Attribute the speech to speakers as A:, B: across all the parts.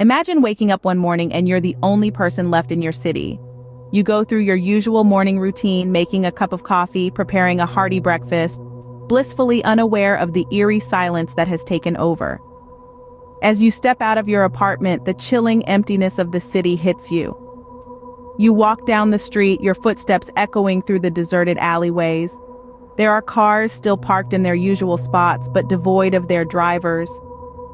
A: Imagine waking up one morning and you're the only person left in your city. You go through your usual morning routine, making a cup of coffee, preparing a hearty breakfast, blissfully unaware of the eerie silence that has taken over. As you step out of your apartment, the chilling emptiness of the city hits you. You walk down the street, your footsteps echoing through the deserted alleyways. There are cars still parked in their usual spots, but devoid of their drivers.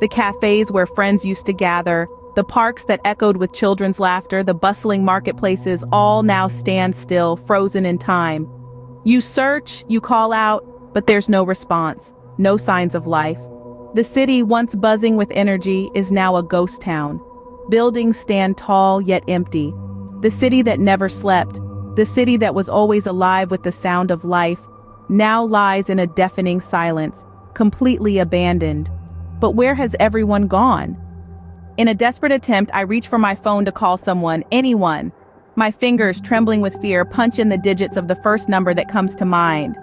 A: The cafes where friends used to gather, the parks that echoed with children's laughter, the bustling marketplaces all now stand still, frozen in time. You search, you call out, but there's no response, no signs of life. The city, once buzzing with energy, is now a ghost town. Buildings stand tall yet empty. The city that never slept, the city that was always alive with the sound of life, now lies in a deafening silence, completely abandoned. But where has everyone gone? In a desperate attempt, I reach for my phone to call someone, anyone. My fingers, trembling with fear, punch in the digits of the first number that comes to mind.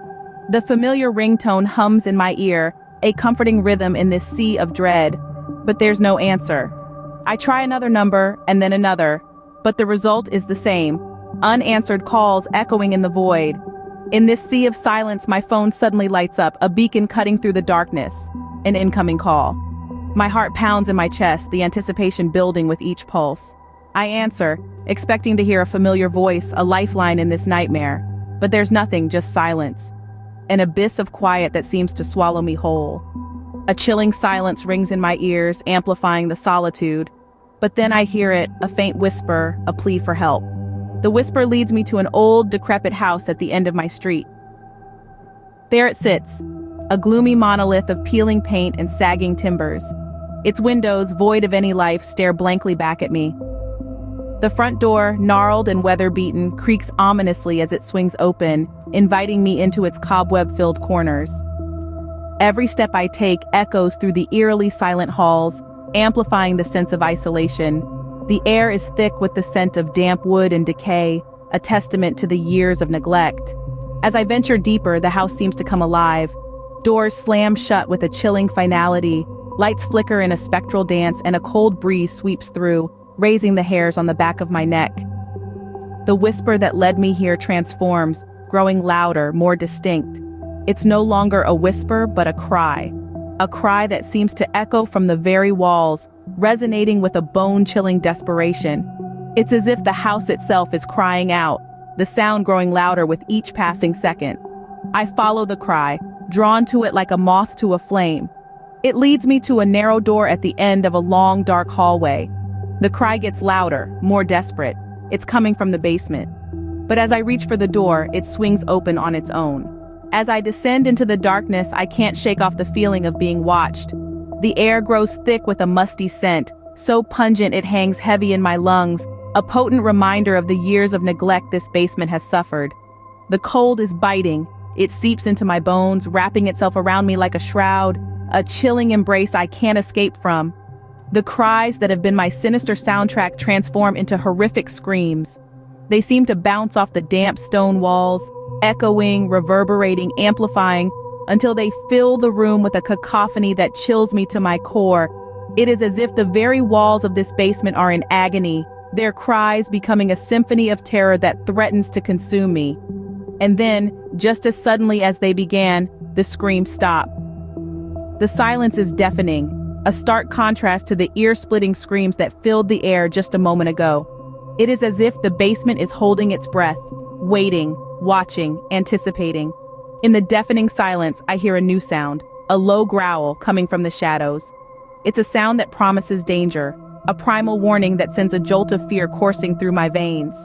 A: The familiar ringtone hums in my ear, a comforting rhythm in this sea of dread. But there's no answer. I try another number, and then another, but the result is the same. Unanswered calls echoing in the void. In this sea of silence, my phone suddenly lights up, a beacon cutting through the darkness. An incoming call. My heart pounds in my chest, the anticipation building with each pulse. I answer, expecting to hear a familiar voice, a lifeline in this nightmare. But there's nothing, just silence. An abyss of quiet that seems to swallow me whole. A chilling silence rings in my ears, amplifying the solitude. But then I hear it, a faint whisper, a plea for help. The whisper leads me to an old, decrepit house at the end of my street. There it sits, a gloomy monolith of peeling paint and sagging timbers. Its windows, void of any life, stare blankly back at me. The front door, gnarled and weather-beaten, creaks ominously as it swings open, inviting me into its cobweb-filled corners. Every step I take echoes through the eerily silent halls, amplifying the sense of isolation. The air is thick with the scent of damp wood and decay, a testament to the years of neglect. As I venture deeper, the house seems to come alive. Doors slam shut with a chilling finality, lights flicker in a spectral dance, and a cold breeze sweeps through, raising the hairs on the back of my neck. The whisper that led me here transforms, growing louder, more distinct. It's no longer a whisper, but a cry that seems to echo from the very walls, resonating with a bone-chilling desperation. It's as if the house itself is crying out, the sound growing louder with each passing second. I follow the cry, drawn to it like a moth to a flame. It leads me to a narrow door at the end of a long, dark hallway. The cry gets louder, more desperate. It's coming from the basement. But as I reach for the door, it swings open on its own. As I descend into the darkness, I can't shake off the feeling of being watched. The air grows thick with a musty scent, so pungent it hangs heavy in my lungs, a potent reminder of the years of neglect this basement has suffered. The cold is biting. It seeps into my bones, wrapping itself around me like a shroud, a chilling embrace I can't escape from. The cries that have been my sinister soundtrack transform into horrific screams. They seem to bounce off the damp stone walls, echoing, reverberating, amplifying, until they fill the room with a cacophony that chills me to my core. It is as if the very walls of this basement are in agony, their cries becoming a symphony of terror that threatens to consume me. And then, just as suddenly as they began, the screams stop. The silence is deafening, a stark contrast to the ear-splitting screams that filled the air just a moment ago. It is as if the basement is holding its breath, waiting, watching, anticipating. In the deafening silence, I hear a new sound, a low growl coming from the shadows. It's a sound that promises danger, a primal warning that sends a jolt of fear coursing through my veins.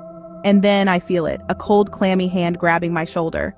A: And then I feel it, a cold, clammy hand grabbing my shoulder.